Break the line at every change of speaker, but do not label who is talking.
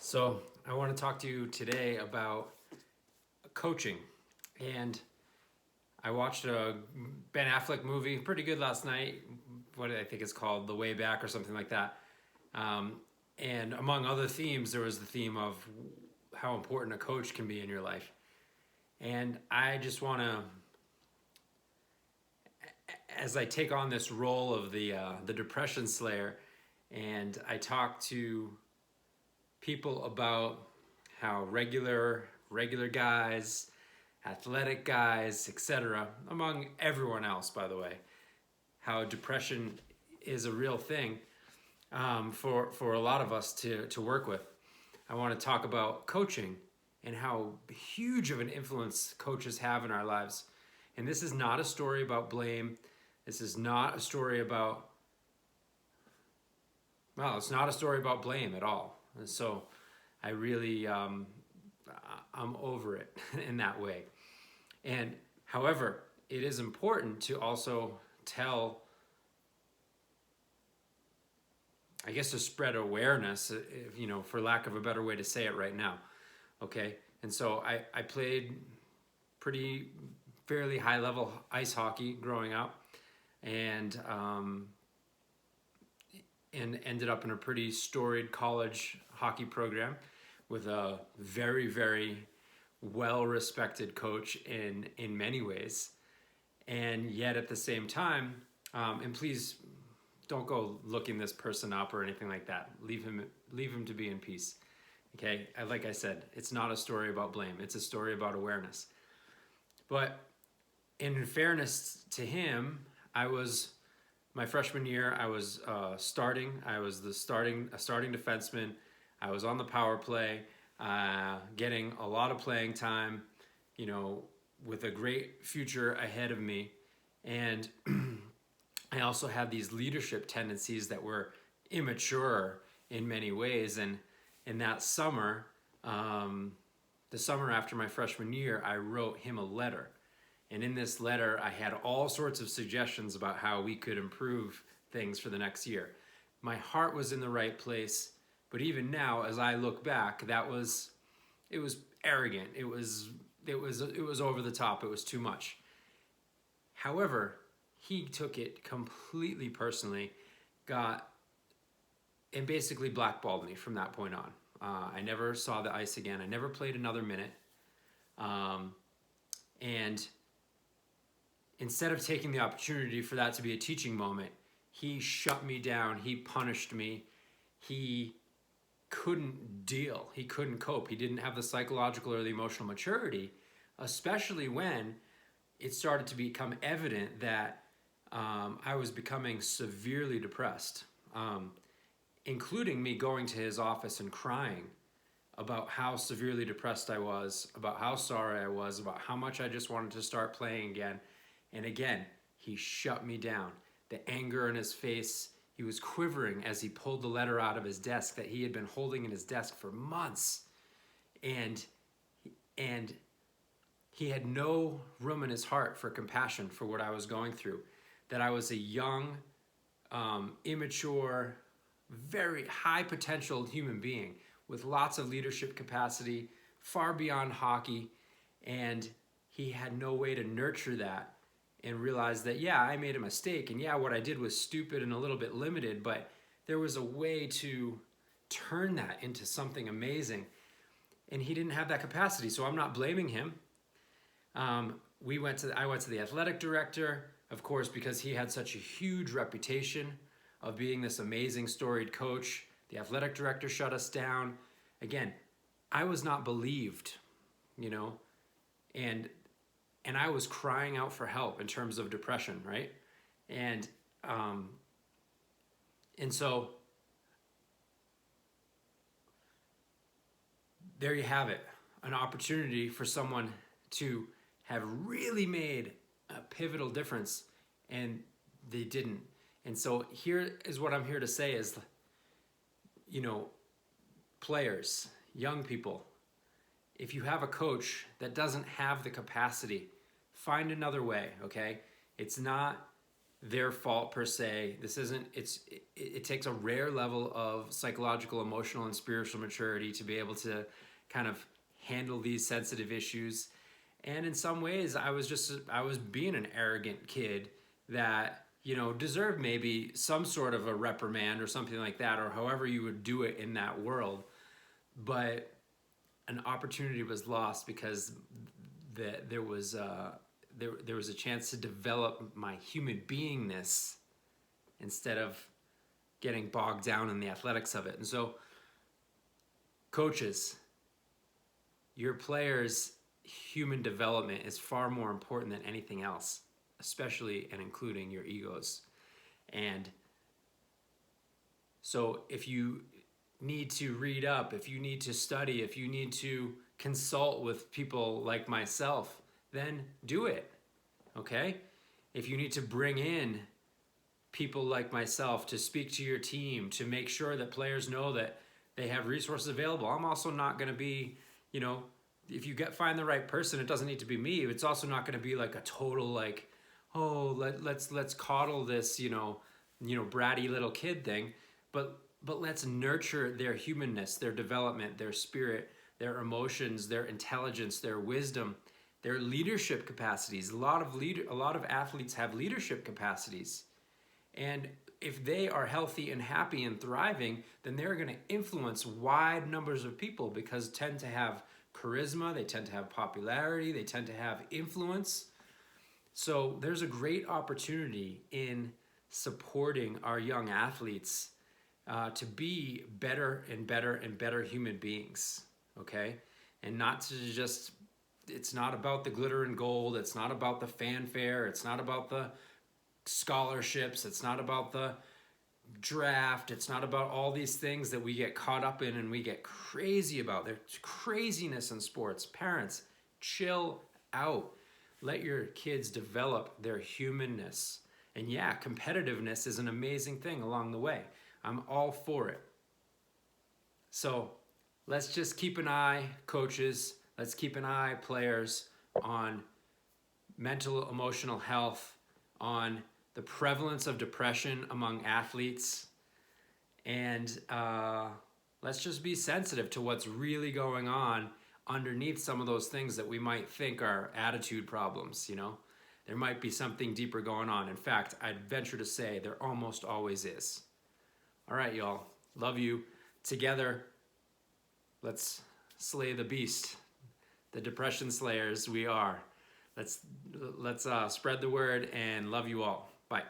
So I want to talk to you today about coaching. And I watched a Ben Affleck movie, pretty good last night. What I think it's called, The Way Back or something like that. And among other themes, there was the theme of how important a coach can be in your life. And I just want to, as I take on this role of the depression slayer, and I talk to people about how regular guys, athletic guys, etc., among everyone else, by the way, how depression is a real thing for a lot of us to work with. I want to talk about coaching and how huge of an influence coaches have in our lives. And this is not a story about blame. This is not a story about, it's not a story about blame at all. And so I really, I'm over it in that way. And however, it is important to also tell, I guess, to spread awareness, for lack of a better way to say it right now. Okay. And so I played fairly high level ice hockey growing up, and ended up in a pretty storied college hockey program with a very, very well-respected coach in many ways. And yet at the same time, and please don't go looking this person up or anything like that. Leave him to be in peace. Okay, like I said, it's not a story about blame. It's a story about awareness. But in fairness to him, my freshman year, I was starting. I was a starting defenseman. I was on the power play, getting a lot of playing time, with a great future ahead of me. And I also had these leadership tendencies that were immature in many ways. And in that summer, the summer after my freshman year, I wrote him a letter. And in this letter, I had all sorts of suggestions about how we could improve things for the next year. My heart was in the right place, but even now, as I look back, it was arrogant. It was over the top. It was too much. However, he took it completely personally, and basically blackballed me from that point on. I never saw the ice again. I never played another minute. And instead of taking the opportunity for that to be a teaching moment, he shut me down. He punished me. He couldn't deal. He couldn't cope. He didn't have the psychological or the emotional maturity, especially when it started to become evident that I was becoming severely depressed, including me going to his office and crying about how severely depressed I was, about how sorry I was, about how much I just wanted to start playing again. And again, he shut me down. The anger in his face, he was quivering as he pulled the letter out of his desk that he had been holding in his desk for months. And he had no room in his heart for compassion for what I was going through. That I was a young, immature, very high potential human being with lots of leadership capacity, far beyond hockey. And he had no way to nurture that and realize that, yeah, I made a mistake, and yeah, what I did was stupid and a little bit limited, but there was a way to turn that into something amazing. And he didn't have that capacity, so I'm not blaming him. I went to the athletic director, of course, because he had such a huge reputation of being this amazing storied coach. The athletic director shut us down. Again, I was not believed, and I was crying out for help in terms of depression, right? And so there you have it, an opportunity for someone to have really made a pivotal difference, and they didn't. And so here is what I'm here to say is, players, young people, if you have a coach that doesn't have the capacity, find another way, okay? It's not their fault per se. This isn't, it takes a rare level of psychological, emotional, and spiritual maturity to be able to kind of handle these sensitive issues. And in some ways, I was being an arrogant kid that, you know, deserved maybe some sort of a reprimand or something like that, or however you would do it in that world. But an opportunity was lost because there was a chance to develop my human beingness instead of getting bogged down in the athletics of it. And so, coaches, your players' human development is far more important than anything else, especially and including your egos. And so if you need to read up, if you need to study, if you need to consult with people like myself, then do it, okay? If you need to bring in people like myself to speak to your team, to make sure that players know that they have resources available. I'm also not going to be, you know, if you find the right person, it doesn't need to be me. It's also not going to be like a total like, oh, let's coddle this, you know, bratty little kid thing, but let's nurture their humanness, their development, their spirit, their emotions, their intelligence, their wisdom, their leadership capacities. A lot of athletes have leadership capacities. And if they are healthy and happy and thriving, then they're going to influence wide numbers of people because tend to have charisma, they tend to have popularity, they tend to have influence. So there's a great opportunity in supporting our young athletes to be better and better and better human beings, okay? And not to just, it's not about the glitter and gold, it's not about the fanfare, it's not about the scholarships, it's not about the draft, it's not about all these things that we get caught up in and we get crazy about. There's craziness in sports. Parents, chill out. Let your kids develop their humanness. And yeah, competitiveness is an amazing thing along the way. I'm all for it. So let's just keep an eye, coaches, let's keep an eye, players, on mental, emotional health, on the prevalence of depression among athletes, and let's just be sensitive to what's really going on underneath some of those things that we might think are attitude problems, you know? There might be something deeper going on. In fact, I'd venture to say there almost always is. All right, y'all. Love you. Together, let's slay the beast. The depression slayers we are. Let's spread the word and love you all. Bye.